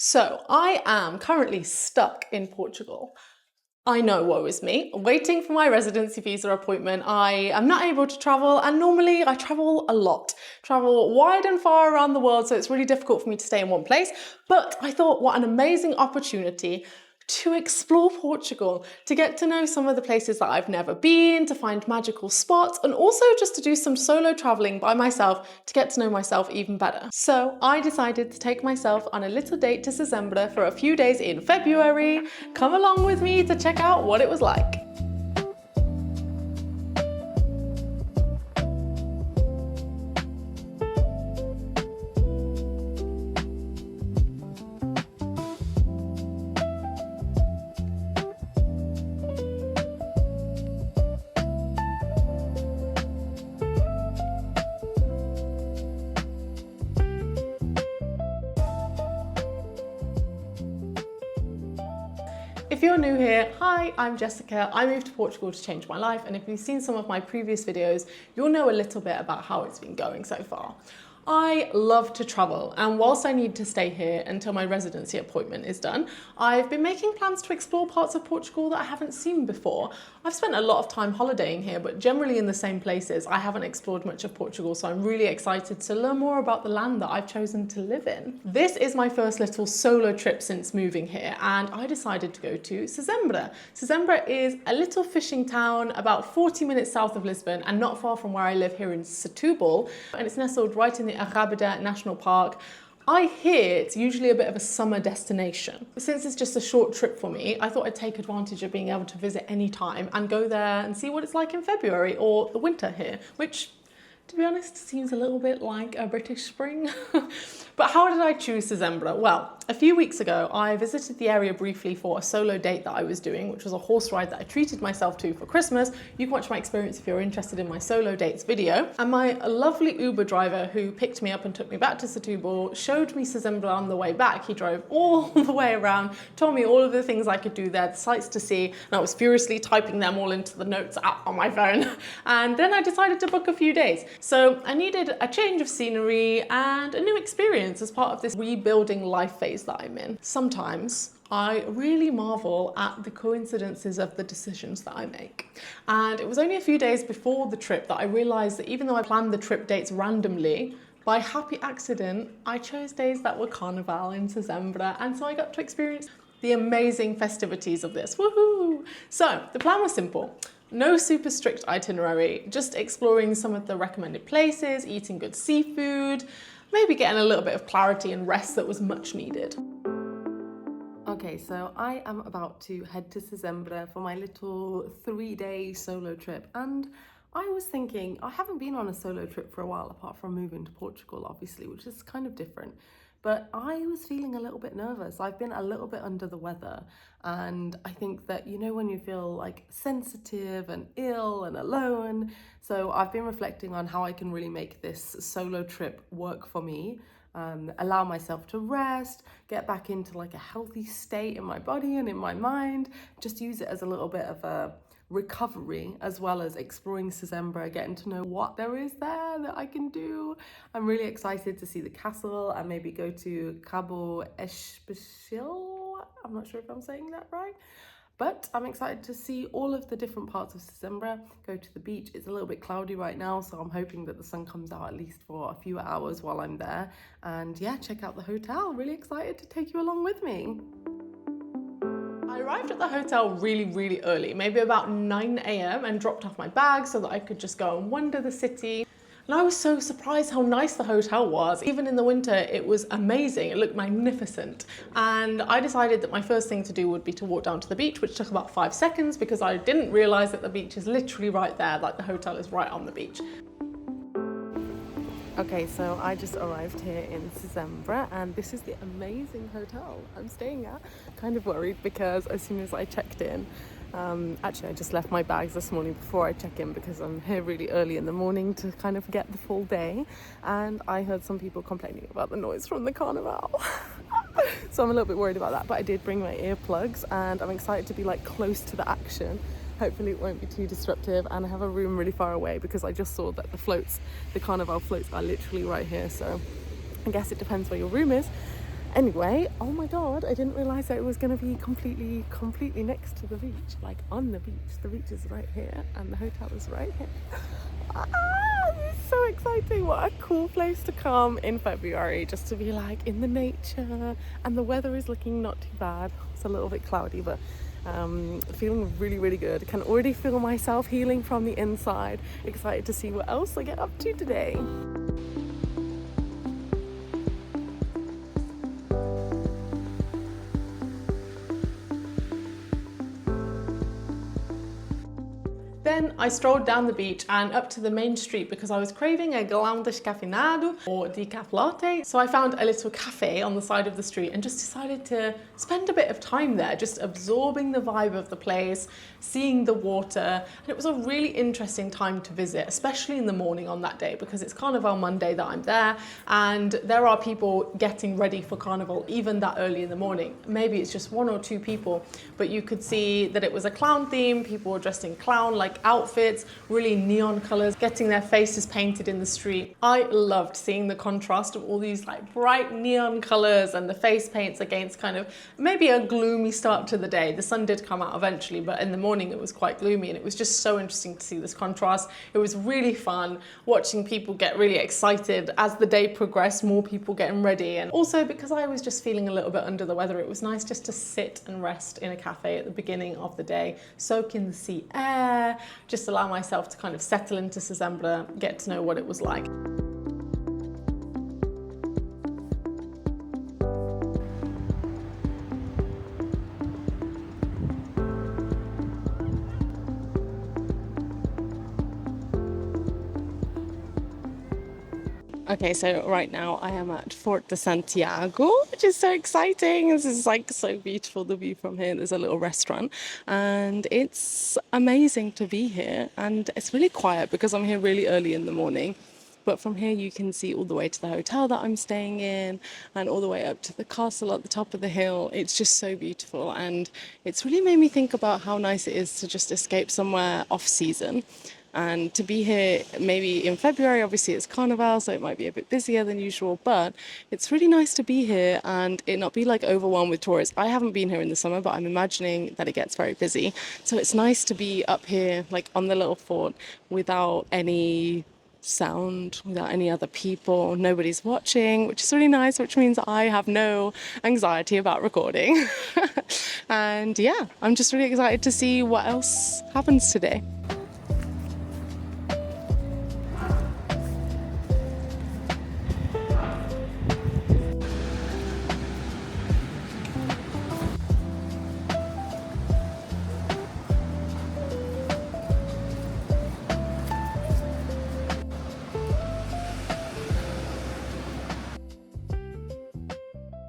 So I am currently stuck in Portugal. I know, woe is me. Waiting for my residency visa appointment. I am not able to travel, and normally I travel a lot. Travel wide and far around the world, so it's really difficult for me to stay in one place. But I thought, what an amazing opportunity to explore Portugal, to get to know some of the places that I've never been, to find magical spots, and also just to do some solo traveling by myself to get to know myself even better. So I decided to take myself on a little date to Sesimbra for a few days in February. Come along with me to check out what it was like. If you're new here, hi, I'm Jessica. I moved to Portugal to change my life, and if you've seen some of my previous videos, you'll know a little bit about how it's been going so far. I love to travel, and whilst I need to stay here until my residency appointment is done, I've been making plans to explore parts of Portugal that I haven't seen before. I've spent a lot of time holidaying here, but generally in the same places. I haven't explored much of Portugal, so I'm really excited to learn more about the land that I've chosen to live in. This is my first little solo trip since moving here, and I decided to go to Sesimbra. Sesimbra is a little fishing town about 40 minutes south of Lisbon and not far from where I live here in Setúbal, and it's nestled right in the Arrabida National Park. I hear it's usually a bit of a summer destination. Since it's just a short trip for me, I thought I'd take advantage of being able to visit any time and go there and see what it's like in February or the winter here, which, to be honest, seems a little bit like a British spring. But how did I choose Sesimbra? Well, a few weeks ago, I visited the area briefly for a solo date that I was doing, which was a horse ride that I treated myself to for Christmas. You can watch my experience if you're interested in my solo dates video. And my lovely Uber driver who picked me up and took me back to Setúbal showed me Sesimbra on the way back. He drove all the way around, told me all of the things I could do there, the sights to see, and I was furiously typing them all into the notes app on my phone. And then I decided to book a few days. So I needed a change of scenery and a new experience as part of this rebuilding life phase that I'm in. Sometimes I really marvel at the coincidences of the decisions that I make. And it was only a few days before the trip that I realized that even though I planned the trip dates randomly, by happy accident, I chose days that were Carnaval in Sesimbra, and so I got to experience the amazing festivities of this. Woohoo! So the plan was simple. No super strict itinerary, just exploring some of the recommended places, eating good seafood, maybe getting a little bit of clarity and rest that was much needed. Okay, so I am about to head to Sesimbra for my little 3-day solo trip, and I was thinking, I haven't been on a solo trip for a while apart from moving to Portugal, obviously, which is kind of different. But I was feeling a little bit nervous. I've been a little bit under the weather. And I think that, you know, when you feel like sensitive and ill and alone. So I've been reflecting on how I can really make this solo trip work for me. Allow myself to rest, get back into like a healthy state in my body and in my mind. Just use it as a little bit of a recovery, as well as exploring Sesimbra, getting to know what there is there that I can do. I'm really excited to see the castle and maybe go to Cabo Espichel. I'm not sure if I'm saying that right, but I'm excited to see all of the different parts of Sesimbra, go to the beach. It's a little bit cloudy right now, so I'm hoping that the sun comes out at least for a few hours while I'm there. And yeah, check out the hotel. Really excited to take you along with me. I arrived at the hotel really early, maybe about 9 a.m. and dropped off my bag so that I could just go and wander the city. And I was so surprised how nice the hotel was. Even in the winter, it was amazing. It looked magnificent. And I decided that my first thing to do would be to walk down to the beach, which took about 5 seconds because I didn't realize that the beach is literally right there, like the hotel is right on the beach. Okay, so I just arrived here in Sesimbra, and this is the amazing hotel I'm staying at. Kind of worried because as soon as I checked in, actually I just left my bags this morning before I check in because I'm here really early in the morning to kind of get the full day, and I heard some people complaining about the noise from the Carnaval. So I'm a little bit worried about that, but I did bring my earplugs and I'm excited to be like close to the action. Hopefully it won't be too disruptive, and I have a room really far away because I just saw that the Carnival floats are literally right here, so I guess it depends where your room is. Anyway, oh my god, I didn't realise that it was going to be completely next to the beach, like on the beach. The beach is right here and the hotel is right here. This is so exciting. What a cool place to come in February, just to be like in the nature, and the weather is looking not too bad. It's a little bit cloudy, but feeling really good. Can already feel myself healing from the inside. Excited to see what else I get up to today. Then I strolled down the beach and up to the main street because I was craving a Galão descafeinado or decaf latte. So I found a little cafe on the side of the street and just decided to spend a bit of time there, just absorbing the vibe of the place, seeing the water. And it was a really interesting time to visit, especially in the morning on that day, because it's Carnaval Monday that I'm there, and there are people getting ready for Carnival even that early in the morning. Maybe it's just one or two people, but you could see that it was a clown theme. People were dressed in clown-like outfits, really neon colors, getting their faces painted in the street. I loved seeing the contrast of all these like bright neon colors and the face paints against kind of maybe a gloomy start to the day. The sun did come out eventually, but in the morning it was quite gloomy, and it was just so interesting to see this contrast. It was really fun watching people get really excited as the day progressed, more people getting ready. And also because I was just feeling a little bit under the weather, it was nice just to sit and rest in a cafe at the beginning of the day, soak in the sea air, just allow myself to kind of settle into Sesimbra, get to know what it was like. Okay, so right now I am at Forte de Santiago, which is so exciting. This is like so beautiful, the view from here. There's a little restaurant and it's amazing to be here, and it's really quiet because I'm here really early in the morning. But from here you can see all the way to the hotel that I'm staying in and all the way up to the castle at the top of the hill. It's just so beautiful, and it's really made me think about how nice it is to just escape somewhere off season. And to be here maybe in February, obviously it's Carnaval, so it might be a bit busier than usual, but it's really nice to be here and it not be like overwhelmed with tourists. I haven't been here in the summer, but I'm imagining that it gets very busy. So it's nice to be up here, like on the little fort, without any sound, without any other people, nobody's watching, which is really nice, which means I have no anxiety about recording. And yeah, I'm just really excited to see what else happens today.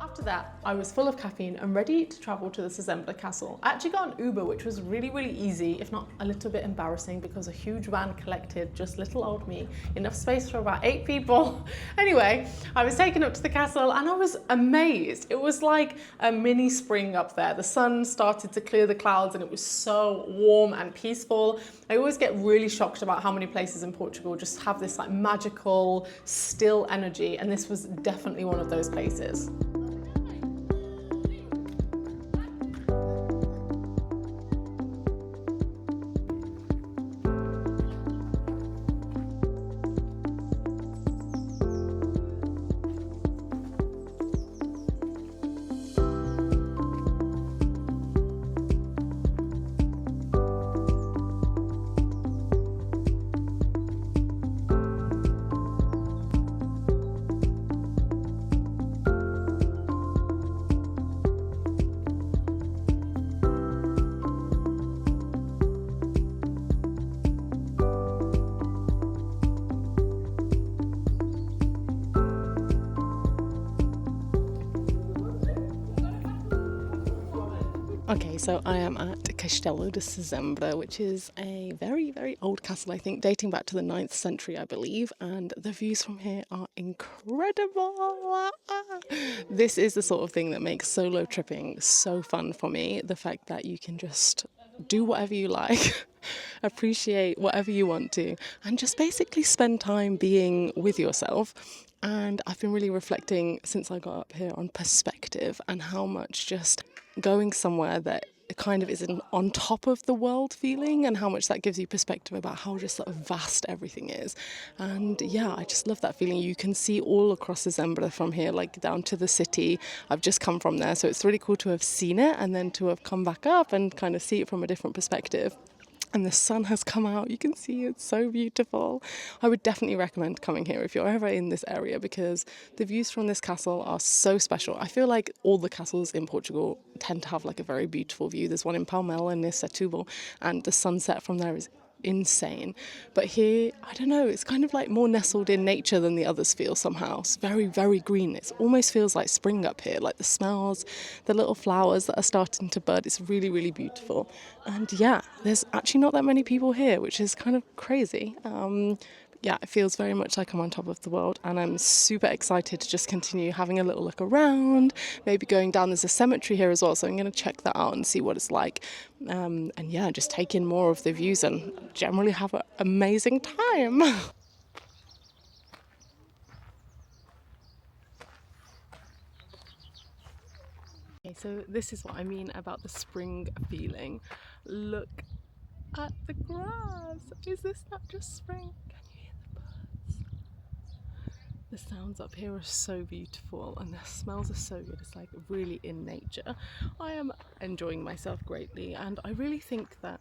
After that, I was full of caffeine and ready to travel to the Sesimbra castle. I actually got an Uber, which was really easy, if not a little bit embarrassing, because a huge van collected just little old me, enough space for about 8 people. Anyway, I was taken up to the castle and I was amazed. It was like a mini spring up there. The sun started to clear the clouds and it was so warm and peaceful. I always get really shocked about how many places in Portugal just have this like magical, still energy, and this was definitely one of those places. Okay, so I am at Castelo de Sesimbra, which is a very old castle, I think, dating back to the 9th century, I believe, and the views from here are incredible. This is the sort of thing that makes solo tripping so fun for me, the fact that you can just do whatever you like, appreciate whatever you want to, and just basically spend time being with yourself. And I've been really reflecting since I got up here on perspective and how much just going somewhere that kind of is on top of the world feeling, and how much that gives you perspective about how just sort of vast everything is. And yeah, I just love that feeling. You can see all across Sesimbra from here, like down to the city. I've just come from there, so it's really cool to have seen it and then to have come back up and kind of see it from a different perspective. And the sun has come out. You can see it's so beautiful. I would definitely recommend coming here if you're ever in this area, because the views from this castle are so special. I feel like all the castles in Portugal tend to have like a very beautiful view. There's one in Palmel and near Setúbal, and the sunset from there is insane. But here, I don't know, it's kind of like more nestled in nature than the others feel somehow. It's very, very green. It almost feels like spring up here, like the smells, the little flowers that are starting to bud. It's really, really beautiful. And yeah, there's actually not that many people here, which is kind of crazy. Yeah, it feels very much like I'm on top of the world, and I'm super excited to just continue having a little look around, maybe going down. There's a cemetery here as well, so I'm going to check that out and see what it's like. And yeah, just take in more of the views and generally have an amazing time. Okay, so this is what I mean about the spring feeling. Look at the grass. Is this not just spring? Can you hear the birds? The sounds up here are so beautiful and the smells are so good. It's like really in nature. I am enjoying myself greatly, and I really think that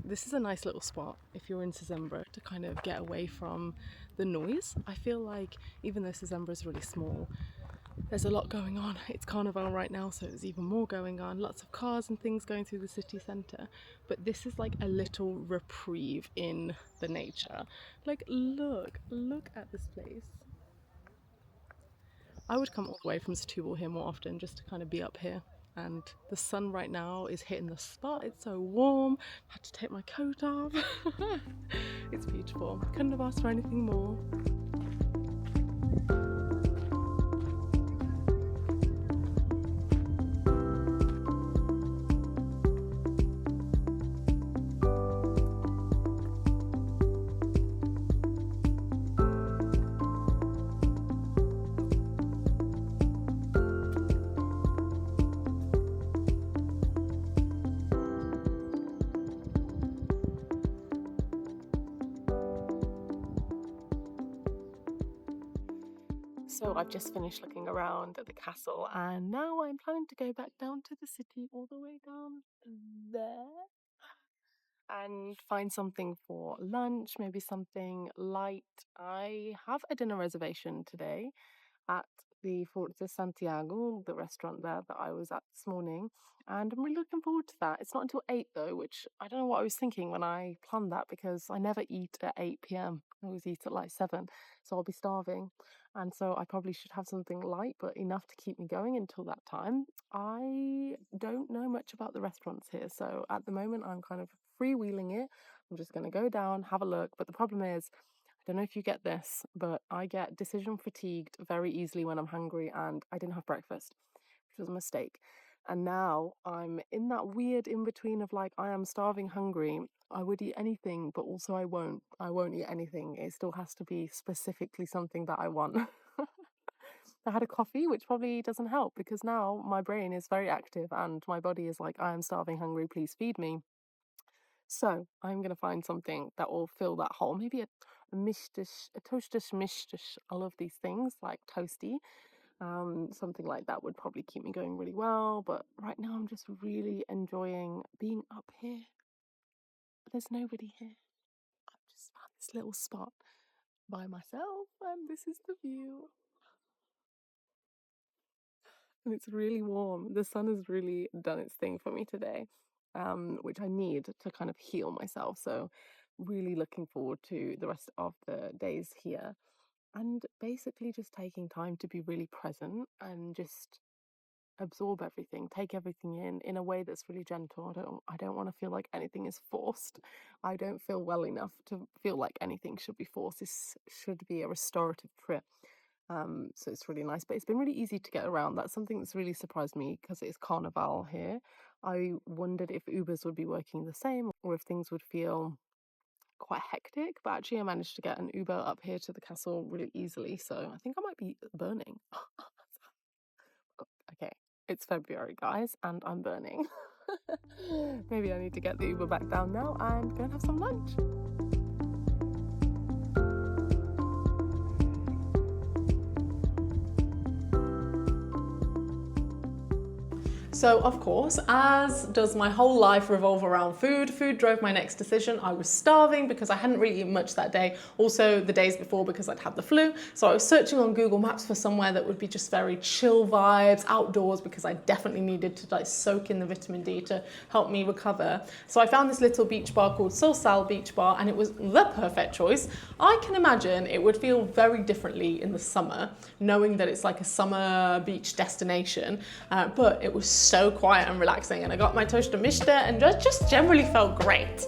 this is a nice little spot if you're in Sesimbra to kind of get away from the noise. I feel like even though Sesimbra is really small, there's a lot going on. It's Carnaval right now, so there's even more going on. Lots of cars and things going through the city centre. But this is like a little reprieve in the nature. Like, look at this place. I would come all the way from Setúbal here more often just to kind of be up here. And the sun right now is hitting the spot. It's so warm. I had to take my coat off. It's beautiful. Couldn't have asked for anything more. So I've just finished looking around at the castle, and now I'm planning to go back down to the city, all the way down there, and find something for lunch, maybe something light. I have a dinner reservation today at the Forte de Santiago, the restaurant there that I was at this morning, and I'm really looking forward to that. It's not until 8 though, which I don't know what I was thinking when I planned that, because I never eat at 8 p.m. I always eat at like 7, so I'll be starving. And so I probably should have something light but enough to keep me going until that time. I don't know much about the restaurants here, so at the moment I'm kind of freewheeling it. I'm just going to go down, have a look, but the problem is, I don't know if you get this, but I get decision fatigued very easily when I'm hungry, and I didn't have breakfast, which was a mistake. And now I'm in that weird in between of like, I am starving hungry. I would eat anything, but also I won't. I won't eat anything. It still has to be specifically something that I want. I had a coffee, which probably doesn't help, because now my brain is very active and my body is like, I am starving hungry, please feed me. So I'm going to find something that will fill that hole. Maybe a mishtish, a toastish mishtish. I love these things like toasty. Something like that would probably keep me going really well. But right now I'm just really enjoying being up here. There's nobody here. I've just found this little spot by myself, and this is the view. And it's really warm. The sun has really done its thing for me today, which I need to kind of heal myself. So, really looking forward to the rest of the days here, and basically just taking time to be really present and just absorb everything, take everything in a way that's really gentle. I don't want to feel like anything is forced. I don't feel well enough to feel like anything should be forced. This should be a restorative trip. So it's really nice, but it's been really easy to get around. That's something that's really surprised me, because it's Carnaval here. I wondered if Ubers would be working the same, or if things would feel quite hectic, but actually I managed to get an Uber up here to the castle really easily, so I think I might be burning. Okay, it's February, guys, and I'm burning. Maybe I need to get the Uber back down now and go and have some lunch. So of course, as does my whole life revolve around food, food drove my next decision. I was starving because I hadn't really eaten much that day. Also the days before because I'd had the flu. So I was searching on Google Maps for somewhere that would be just very chill vibes, outdoors, because I definitely needed to like soak in the vitamin D to help me recover. So I found this little beach bar called Sal Beach Bar, and it was the perfect choice. I can imagine it would feel very differently in the summer, knowing that it's like a summer beach destination, but it was so quiet and relaxing, and I got my toast and mishta and just generally felt great.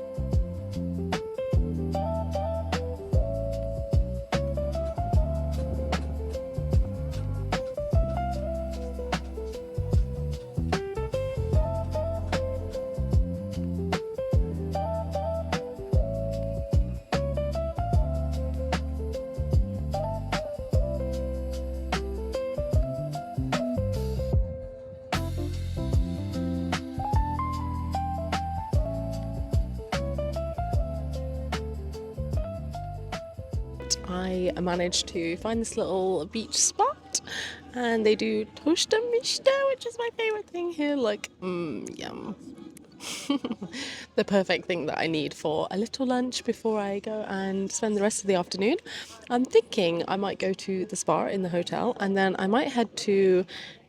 I managed to find this little beach spot, and they do toast and mishta, which is my favorite thing here. Like, yum. The perfect thing that I need for a little lunch before I go and spend the rest of the afternoon. I'm thinking I might go to the spa in the hotel, and then I might head to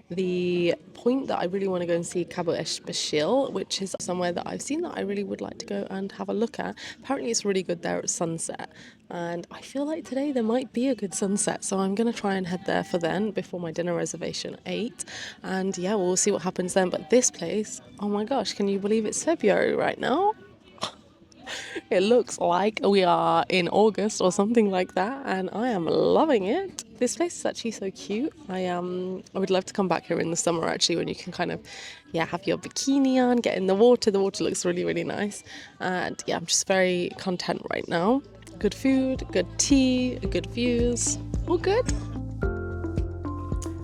the point that I really want to go and see, Cabo Espichel, which is somewhere that I've seen that I really would like to go and have a look at. Apparently it's really good there at sunset, and I feel like today there might be a good sunset, so I'm going to try and head there for then, before my dinner reservation at 8, and yeah, we'll see what happens then. But this place, oh my gosh, can you believe it's February right now? It looks like we are in August or something like that, and I am loving it. This place is actually so cute. I would love to come back here in the summer, actually, when you can kind of, yeah, have your bikini on, get in the water. The water looks really, really nice. And yeah, I'm just very content right now. Good food, good tea, good views, all good.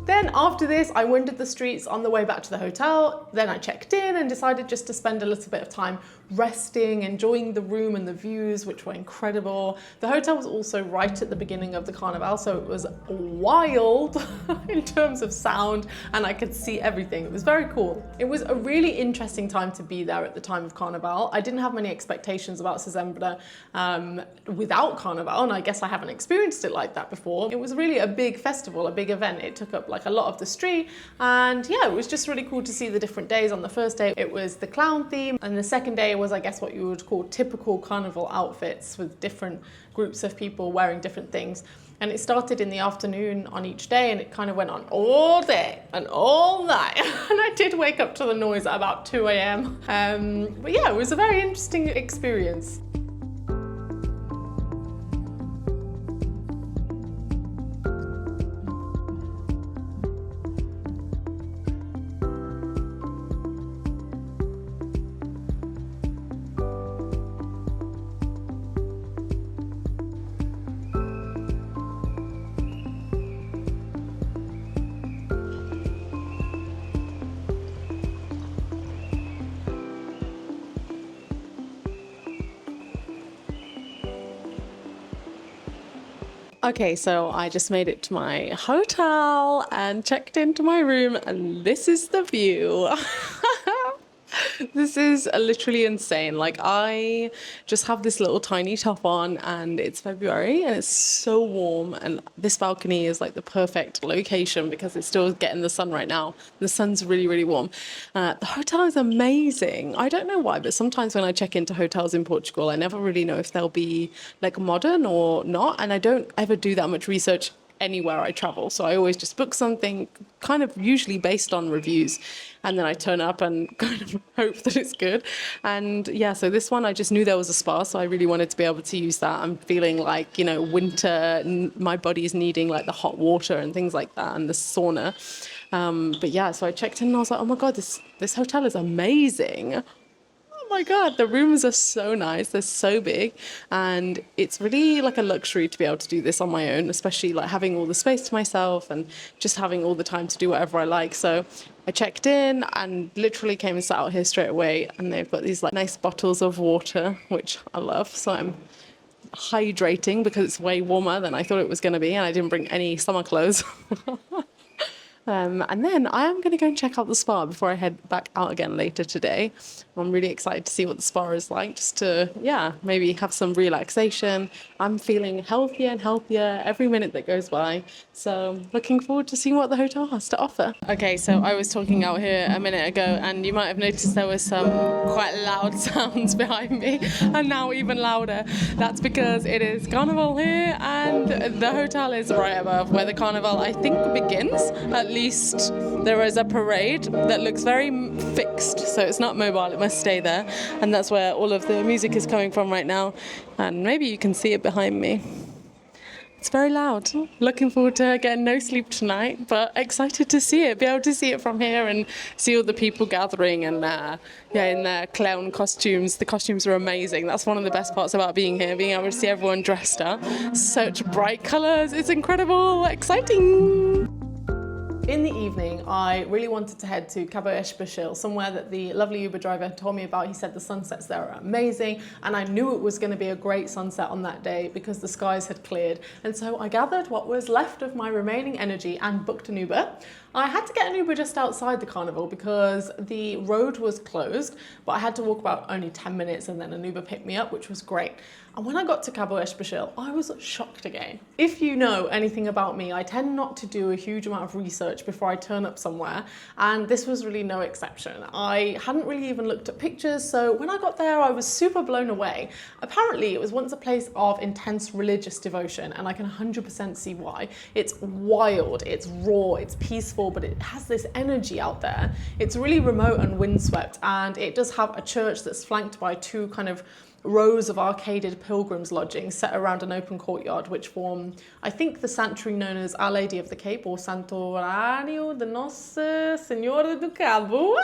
Then after this, I wandered the streets on the way back to the hotel. Then I checked in and decided just to spend a little bit of time resting, enjoying the room and the views, which were incredible. The hotel was also right at the beginning of the Carnaval, so it was wild in terms of sound, and I could see everything. It was very cool. It was a really interesting time to be there at the time of Carnaval. I didn't have many expectations about Sesimbra without Carnaval, and I guess I haven't experienced it like that before. It was really a big festival, a big event. It took up like a lot of the street, and yeah, it was just really cool to see the different days. On the first day it was the clown theme, and the second day was, I guess, what you would call typical carnival outfits, with different groups of people wearing different things. And it started in the afternoon on each day, and it kind of went on all day and all night. And I did wake up to the noise at about 2 a.m. But yeah, it was a very interesting experience. Okay, so I just made it to my hotel and checked into my room, and this is the view. This is literally insane. Like, I just have this little tiny top on, and it's February and it's so warm, and this balcony is like the perfect location because it's still getting the sun right now. The sun's really, really warm. The hotel is amazing. I don't know why, but sometimes when I check into hotels in Portugal, I never really know if they'll be like modern or not, and I don't ever do that much research anywhere I travel. So I always just book something kind of usually based on reviews, and then I turn up and kind of hope that it's good. And yeah, so this one, I just knew there was a spa, so I really wanted to be able to use that. I'm feeling like, you know, winter, my body's needing like the hot water and things like that, and the sauna. But yeah, so I checked in and I was like, oh my God, this hotel is amazing. my God, the rooms are so nice. They're so big, and it's really like a luxury to be able to do this on my own, especially like having all the space to myself and just having all the time to do whatever I like. So I checked in and literally came and sat out here straight away, and they've got these like nice bottles of water, which I love. So I'm hydrating because it's way warmer than I thought it was going to be, and I didn't bring any summer clothes. And then I am going to go and check out the spa before I head back out again later today. I'm really excited to see what the spa is like, just to, yeah, maybe have some relaxation. I'm feeling healthier and healthier every minute that goes by. So looking forward to seeing what the hotel has to offer. Okay, so I was talking out here a minute ago, and you might have noticed there was some quite loud sounds behind me, and now even louder. That's because it is Carnaval here, and the hotel is right above where the Carnaval, I think, begins. At least there is a parade that looks very fixed, so it's not mobile, it must stay there, and that's where all of the music is coming from right now, and maybe you can see it behind me. It's very loud. Looking forward to getting no sleep tonight, but excited to see it, be able to see it from here and see all the people gathering and in their clown costumes. The costumes are amazing. That's one of the best parts about being here, being able to see everyone dressed up. Such bright colours. It's incredible, exciting. In the evening, I really wanted to head to Cabo Espichel, somewhere that the lovely Uber driver told me about. He said the sunsets there are amazing, and I knew it was going to be a great sunset on that day because the skies had cleared. And so I gathered what was left of my remaining energy and booked an Uber. I had to get an Uber just outside the Carnival because the road was closed, but I had to walk about only 10 minutes, and then an Uber picked me up, which was great. And when I got to Cabo Espichel, I was shocked again. If you know anything about me, I tend not to do a huge amount of research before I turn up somewhere, and this was really no exception. I hadn't really even looked at pictures, so when I got there, I was super blown away. Apparently, it was once a place of intense religious devotion, and I can 100% see why. It's wild, it's raw, it's peaceful, but it has this energy out there. It's really remote and windswept, and it does have a church that's flanked by two kind of rows of arcaded pilgrims lodgings set around an open courtyard, which form, I think, the sanctuary known as Our Lady of the Cape, or Santuário de Nossa Senhora do Cabo.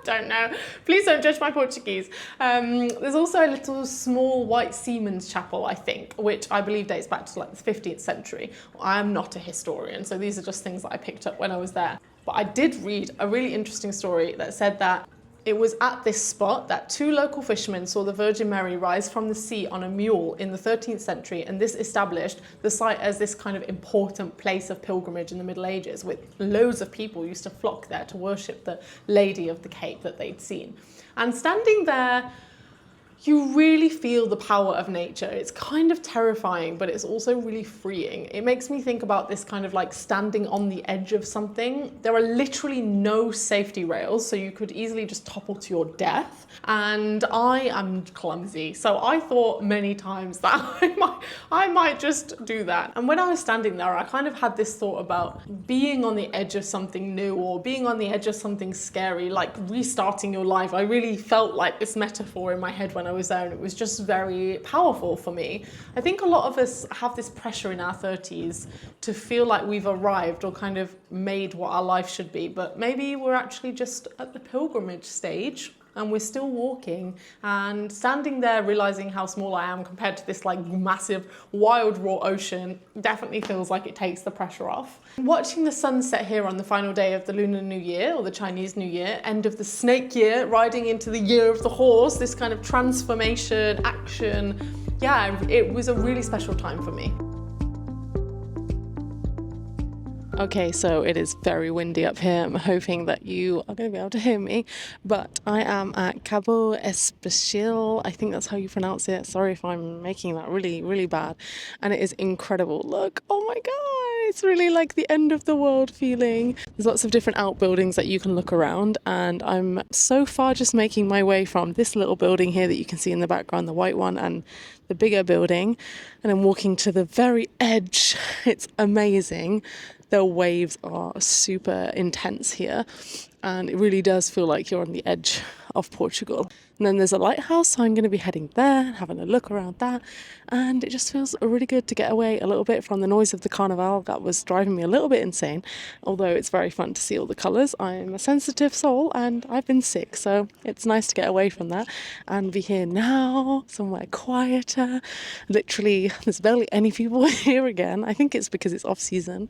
Don't know. Please don't judge my Portuguese. There's also a little small white seaman's chapel, I think, which I believe dates back to like the 15th century. I'm not a historian, so these are just things that I picked up when I was there. But I did read a really interesting story that said that it was at this spot that two local fishermen saw the Virgin Mary rise from the sea on a mule in the 13th century, and this established the site as this kind of important place of pilgrimage in the Middle Ages, with loads of people used to flock there to worship the Lady of the Cape that they'd seen. And standing there, you really feel the power of nature. It's kind of terrifying, but it's also really freeing. It makes me think about this kind of like standing on the edge of something. There are literally no safety rails, so you could easily just topple to your death. And I am clumsy, so I thought many times that I might just do that. And when I was standing there, I kind of had this thought about being on the edge of something new, or being on the edge of something scary, like restarting your life. I really felt like this metaphor in my head when I was there, and it was just very powerful for me. I think a lot of us have this pressure in our 30s to feel like we've arrived or kind of made what our life should be, but maybe we're actually just at the pilgrimage stage and we're still walking, and standing there realizing how small I am compared to this like massive wild raw ocean definitely feels like it takes the pressure off. Watching the sunset here on the final day of the Lunar New Year, or the Chinese New Year, end of the snake year, riding into the year of the horse, this kind of transformation, action, yeah, it was a really special time for me. Okay, so it is very windy up here. I'm hoping that you are going to be able to hear me, but I am at Cabo Espichel. I think that's how you pronounce it. Sorry if I'm making that really, really bad. And it is incredible. Look, oh my God, it's really like the end of the world feeling. There's lots of different outbuildings that you can look around, and I'm so far just making my way from this little building here that you can see in the background, the white one, and the bigger building, and I'm walking to the very edge. It's amazing. The waves are super intense here, and it really does feel like you're on the edge of Portugal. And then there's a lighthouse, so I'm going to be heading there, having a look around that, and it just feels really good to get away a little bit from the noise of the Carnaval that was driving me a little bit insane, although it's very fun to see all the colours. I'm a sensitive soul and I've been sick, so it's nice to get away from that and be here now, somewhere quieter. Literally, there's barely any people here again. I think it's because it's off season,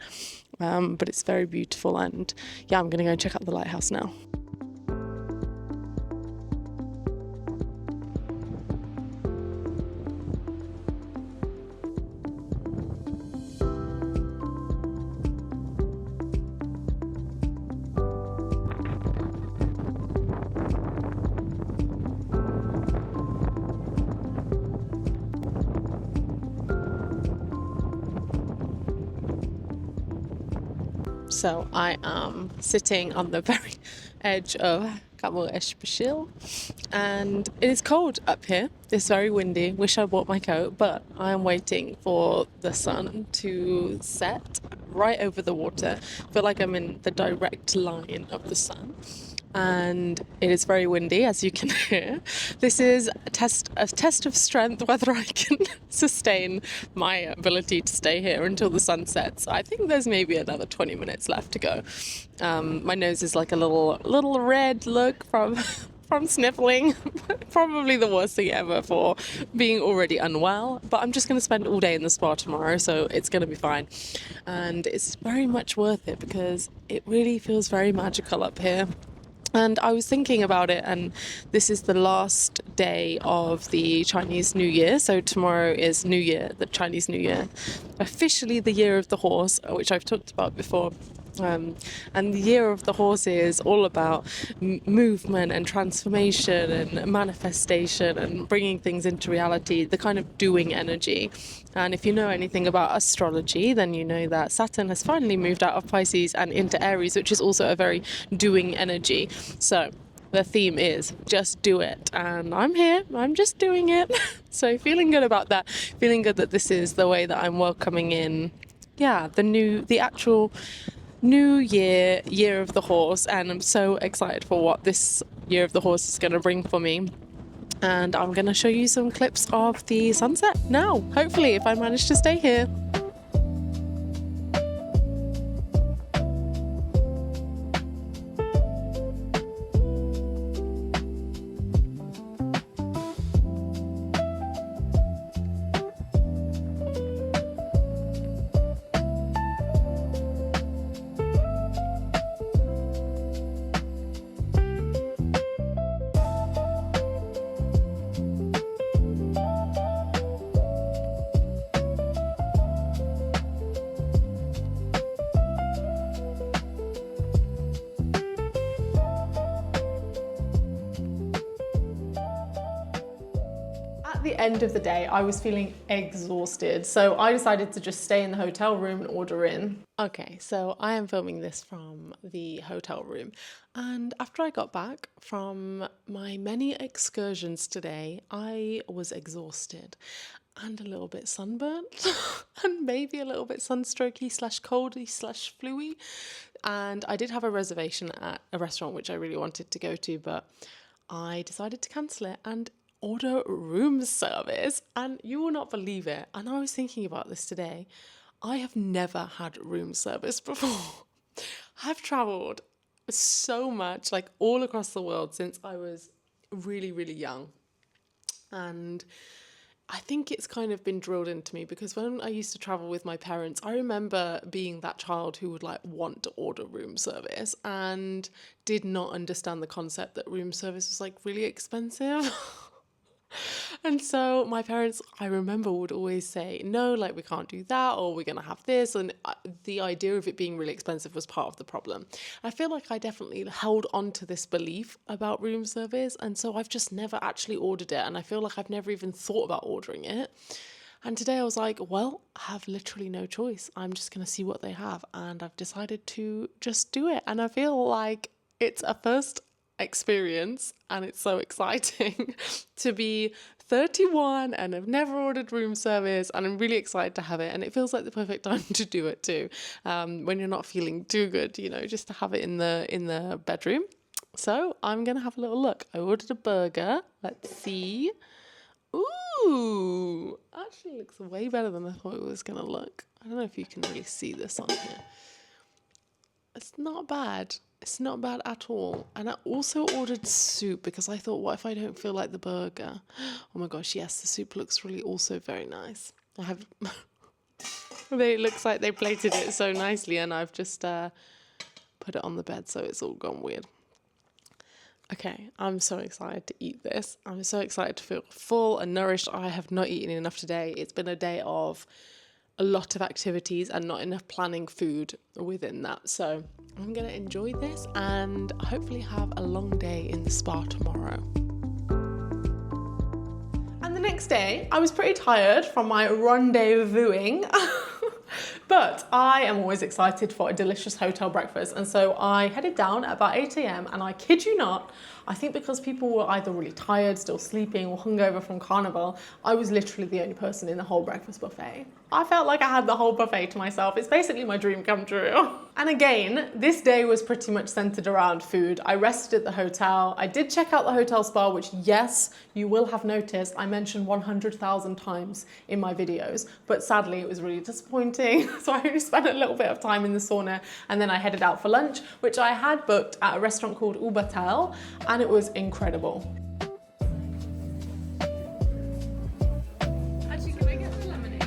but it's very beautiful, and yeah, I'm going to go and check out the lighthouse now. So I am sitting on the very edge of Cabo Espichel, and it is cold up here. It's very windy. Wish I bought my coat, but I am waiting for the sun to set right over the water. I feel like I'm in the direct line of the sun. And it is very windy, as you can hear. This is a test of strength, whether I can sustain my ability to stay here until the sun sets. I think there's maybe another 20 minutes left to go. My nose is like a little red look from sniffling. Probably the worst thing ever for being already unwell, but I'm just going to spend all day in the spa tomorrow, so it's going to be fine. And it's very much worth it because it really feels very magical up here. And I was thinking about it, and this is the last day of the Chinese New Year. So tomorrow is New Year, the Chinese New Year. Officially the Year of the Horse, which I've talked about before. And the Year of the Horse is all about movement and transformation and manifestation and bringing things into reality, the kind of doing energy. And if you know anything about astrology, then you know that Saturn has finally moved out of Pisces and into Aries, which is also a very doing energy. So the theme is just do it, and I'm here, I'm just doing it. So feeling good about that, feeling good that this is the way that I'm welcoming in, the actual New Year, Year of the Horse, and I'm so excited for what this Year of the Horse is going to bring for me. And I'm going to show you some clips of the sunset now, hopefully, if I manage to stay here. At the end of the day, I was feeling exhausted, so I decided to just stay in the hotel room and order in. Okay, so I am filming this from the hotel room, and after I got back from my many excursions today, I was exhausted and a little bit sunburnt and maybe a little bit sunstrokey / coldy / fluey. And I did have a reservation at a restaurant which I really wanted to go to, but I decided to cancel it and order room service, and you will not believe it. And I was thinking about this today. I have never had room service before. I've traveled so much, like all across the world, since I was really, really young. And I think it's kind of been drilled into me because when I used to travel with my parents, I remember being that child who would like want to order room service and did not understand the concept that room service was like really expensive. And so my parents, I remember, would always say, no, like we can't do that, or we're going to have this. And the idea of it being really expensive was part of the problem. I feel like I definitely held on to this belief about room service. And so I've just never actually ordered it. And I feel like I've never even thought about ordering it. And today I was like, well, I have literally no choice. I'm just going to see what they have. And I've decided to just do it. And I feel like it's a first experience, and it's so exciting to be 31 and I've never ordered room service, and I'm really excited to have it. And it feels like the perfect time to do it too, when you're not feeling too good, you know, just to have it in the bedroom. So I'm gonna have a little look. I ordered a burger. Let's see. Ooh, actually looks way better than I thought it was gonna look. I don't know if you can really see this on here. It's not bad. It's not bad at all. And I also ordered soup because I thought, what if I don't feel like the burger? Oh my gosh, yes, the soup looks really also very nice. I have, it looks like they plated it so nicely and I've just put it on the bed so it's all gone weird. Okay, I'm so excited to eat this. I'm so excited to feel full and nourished. I have not eaten enough today. It's been a day of a lot of activities and not enough planning food within that. So I'm going to enjoy this and hopefully have a long day in the spa tomorrow. And the next day, I was pretty tired from my rendezvousing. But I am always excited for a delicious hotel breakfast. And so I headed down at about 8 a.m. and I kid you not, I think because people were either really tired, still sleeping, or hungover from Carnaval, I was literally the only person in the whole breakfast buffet. I felt like I had the whole buffet to myself. It's basically my dream come true. And again, this day was pretty much centered around food. I rested at the hotel. I did check out the hotel spa, which yes, you will have noticed I mentioned 100,000 times in my videos, but sadly it was really disappointing. So I only spent a little bit of time in the sauna and then I headed out for lunch, which I had booked at a restaurant called Batel, and it was incredible. Actually, can I get the lemonade?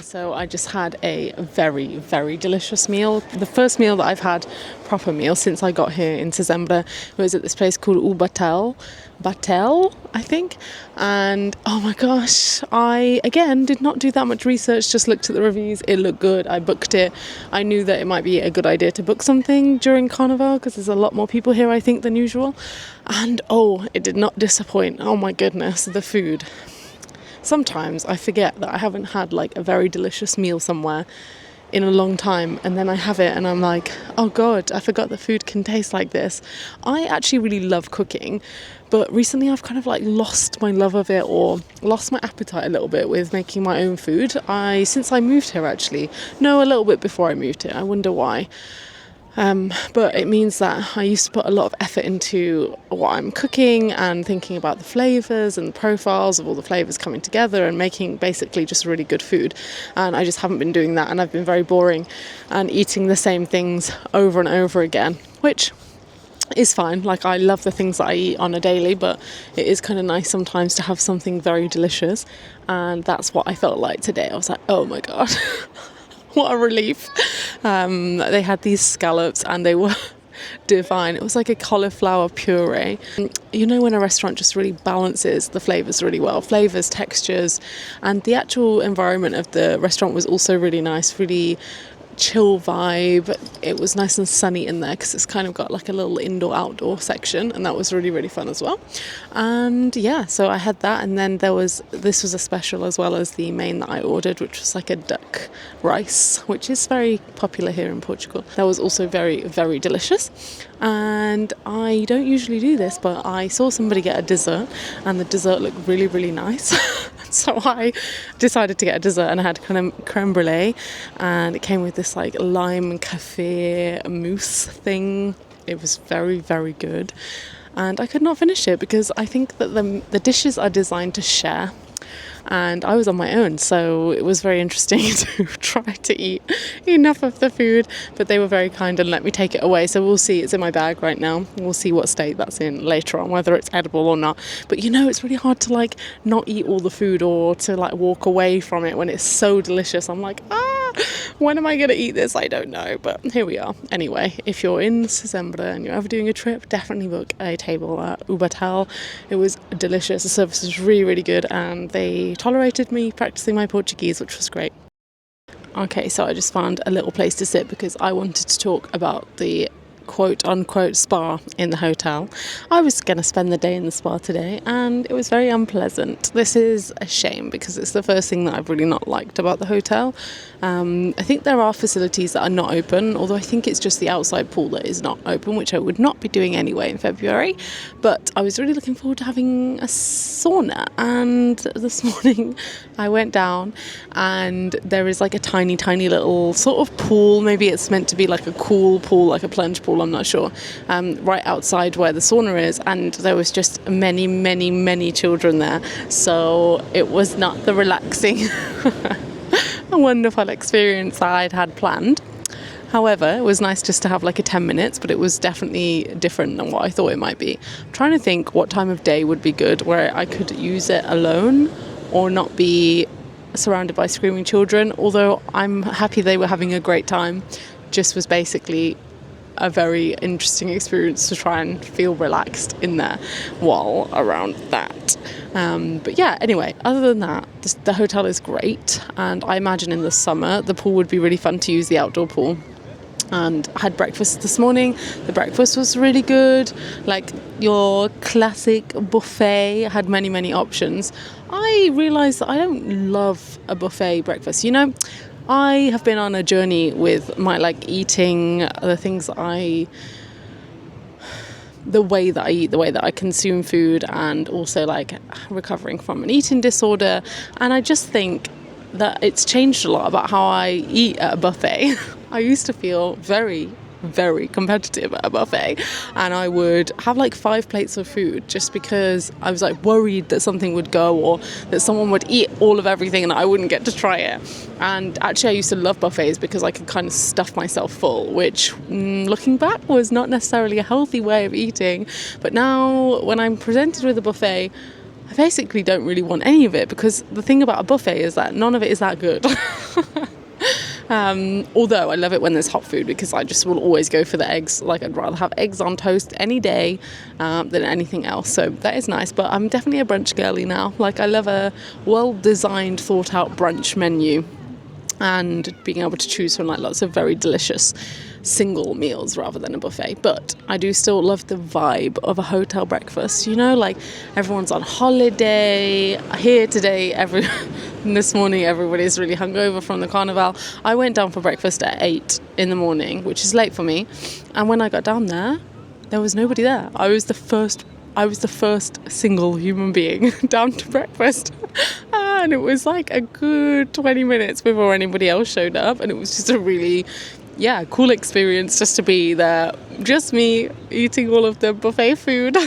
So I just had a very, very delicious meal. The first meal that I've had, proper meal, since I got here in Sesimbra was at this place called Batel, I think. And oh my gosh, I, again, did not do that much research, just looked at the reviews. It looked good. I booked it. I knew that it might be a good idea to book something during Carnaval because there's a lot more people here, I think, than usual. And oh, it did not disappoint. Oh my goodness, the food. Sometimes I forget that I haven't had like a very delicious meal somewhere in a long time, and then I have it and I'm like, oh god, I forgot that food can taste like this. I actually really love cooking, but recently I've kind of like lost my love of it, or lost my appetite a little bit with making my own food. Since I moved here, actually, no, a little bit before I moved here, I wonder why. But it means that I used to put a lot of effort into what I'm cooking and thinking about the flavours and the profiles of all the flavours coming together and making basically just really good food. And I just haven't been doing that, and I've been very boring and eating the same things over and over again, which is fine. Like, I love the things that I eat on a daily, but it is kind of nice sometimes to have something very delicious, and that's what I felt like today. I was like, oh my god. What a relief. They had these scallops and they were divine. It was like a cauliflower puree. You know, when a restaurant just really balances the flavours really well, flavours, textures, and the actual environment of the restaurant was also really nice, really chill vibe. It was nice and sunny in there because it's kind of got like a little indoor-outdoor section, and that was really, really fun as well. And yeah, so I had that, and then this was a special as well as the main that I ordered, which was like a duck rice, which is very popular here in Portugal. That was also very, very delicious. And I don't usually do this, but I saw somebody get a dessert, and the dessert looked really, really nice. So I decided to get a dessert, and I had creme brulee, and it came with this like lime cafe mousse thing. It was very, very good, and I could not finish it because I think that the dishes are designed to share, and I was on my own, so it was very interesting to try to eat enough of the food, but they were very kind and let me take it away. So we'll see. It's in my bag right now. We'll see what state that's in later on, whether it's edible or not. But you know, it's really hard to like not eat all the food or to like walk away from it when it's so delicious. I'm like, when am I going to eat this? I don't know, but here we are. Anyway, if you're in Sesimbra and you're ever doing a trip, definitely book a table at Batel. It was delicious. The service was really, really good, and they tolerated me practicing my Portuguese, which was great. Okay, so I just found a little place to sit because I wanted to talk about the quote-unquote spa in the hotel. I was going to spend the day in the spa today, and it was very unpleasant. This is a shame because it's the first thing that I've really not liked about the hotel. I think there are facilities that are not open, although I think it's just the outside pool that is not open, which I would not be doing anyway in February. But I was really looking forward to having a sauna, and this morning I went down and there is like a tiny, tiny little sort of pool. Maybe it's meant to be like a cool pool, like a plunge pool, I'm not sure, right outside where the sauna is, and there was just many, many, many children there, so it was not the relaxing a wonderful experience I'd had planned. However, it was nice just to have like a 10 minutes, but it was definitely different than what I thought it might be. I'm trying to think what time of day would be good where I could use it alone or not be surrounded by screaming children, although I'm happy they were having a great time. Just was basically a very interesting experience to try and feel relaxed in there while around that. But yeah, anyway, other than that, the hotel is great, and I imagine in the summer the pool would be really fun to use, the outdoor pool. And I had breakfast this morning. The breakfast was really good, like your classic buffet. I had many, many options. I realised that I don't love a buffet breakfast, you know. I have been on a journey with my eating, the things that the way that I eat, the way that I consume food, and also recovering from an eating disorder. And I just think that it's changed a lot about how I eat at a buffet. I used to feel very, very competitive at a buffet, and I would have 5 plates of food just because I was worried that something would go or that someone would eat all of everything and I wouldn't get to try it. And actually I used to love buffets because I could kind of stuff myself full, which looking back was not necessarily a healthy way of eating. But now when I'm presented with a buffet, I basically don't really want any of it, because the thing about a buffet is that none of it is that good. Although I love it when there's hot food, because I just will always go for the eggs. I'd rather have eggs on toast any day than anything else. So that is nice. But I'm definitely a brunch girly now. I love a well-designed, thought-out brunch menu, and being able to choose from lots of very delicious single meals rather than a buffet. But I do still love the vibe of a hotel breakfast, everyone's on holiday. Here today, this morning everybody's really hungover from the Carnaval. I went down for breakfast at 8 in the morning, which is late for me, and when I got down there was nobody there. I was the first single human being down to breakfast. And it was a good 20 minutes before anybody else showed up. And it was just a really, cool experience just to be there. Just me eating all of the buffet food.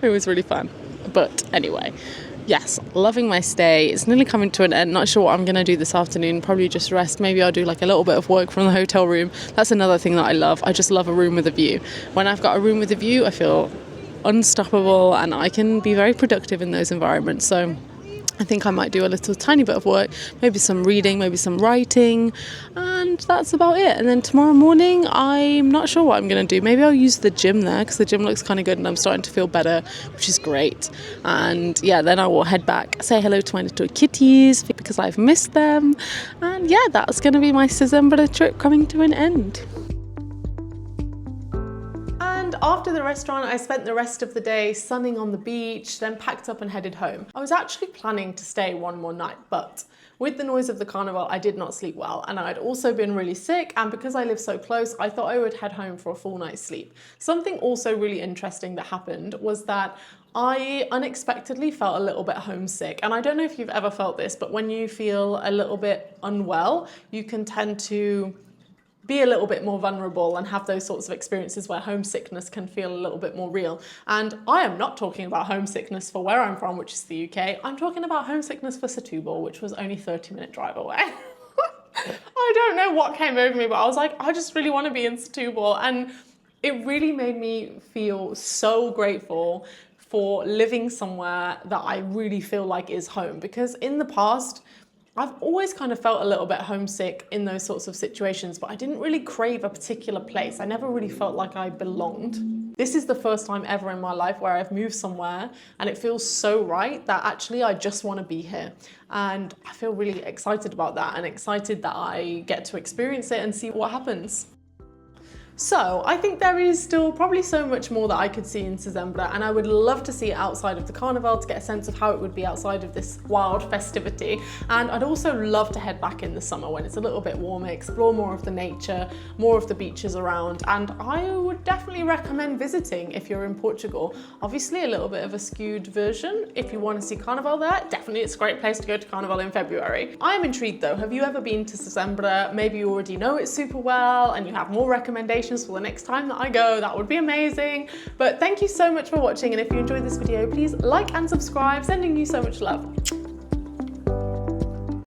It was really fun. But anyway, yes, loving my stay. It's nearly coming to an end. Not sure what I'm going to do this afternoon. Probably just rest. Maybe I'll do a little bit of work from the hotel room. That's another thing that I love. I just love a room with a view. When I've got a room with a view, I feel unstoppable, and I can be very productive in those environments. So I think I might do a little tiny bit of work, maybe some reading, maybe some writing, and and that's about it. And then tomorrow morning, I'm not sure what I'm going to do. Maybe I'll use the gym there because the gym looks kind of good and I'm starting to feel better, which is great. And yeah, then I will head back, say hello to my little kitties because I've missed them. And yeah, that's going to be my Sesimbra trip coming to an end. And after the restaurant, I spent the rest of the day sunning on the beach, then packed up and headed home. I was actually planning to stay one more night, but with the noise of the carnival, I did not sleep well, and I'd also been really sick, and because I live so close, I thought I would head home for a full night's sleep. Something also really interesting that happened was that I unexpectedly felt a little bit homesick, and I don't know if you've ever felt this, but when you feel a little bit unwell, you can tend to be a little bit more vulnerable and have those sorts of experiences where homesickness can feel a little bit more real. And I am not talking about homesickness for where I'm from, which is the UK. I'm talking about homesickness for Setúbal, which was only a 30-minute drive away. I don't know what came over me, but I was like, I just really want to be in Setúbal. And it really made me feel so grateful for living somewhere that I really feel like is home. Because in the past, I've always kind of felt a little bit homesick in those sorts of situations, but I didn't really crave a particular place. I never really felt like I belonged. This is the first time ever in my life where I've moved somewhere and it feels so right that actually I just want to be here. And I feel really excited about that and excited that I get to experience it and see what happens. So I think there is still probably so much more that I could see in Sesimbra, and I would love to see it outside of the carnival to get a sense of how it would be outside of this wild festivity. And I'd also love to head back in the summer when it's a little bit warmer, explore more of the nature, more of the beaches around, and I would definitely recommend visiting if you're in Portugal. Obviously a little bit of a skewed version. If you want to see Carnival there, definitely it's a great place to go to Carnival in February. I'm intrigued though, have you ever been to Sesimbra? Maybe you already know it super well and you have more recommendations for the next time that I go. That would be amazing. But thank you so much for watching, and if you enjoyed this video, please like and subscribe. Sending you so much love.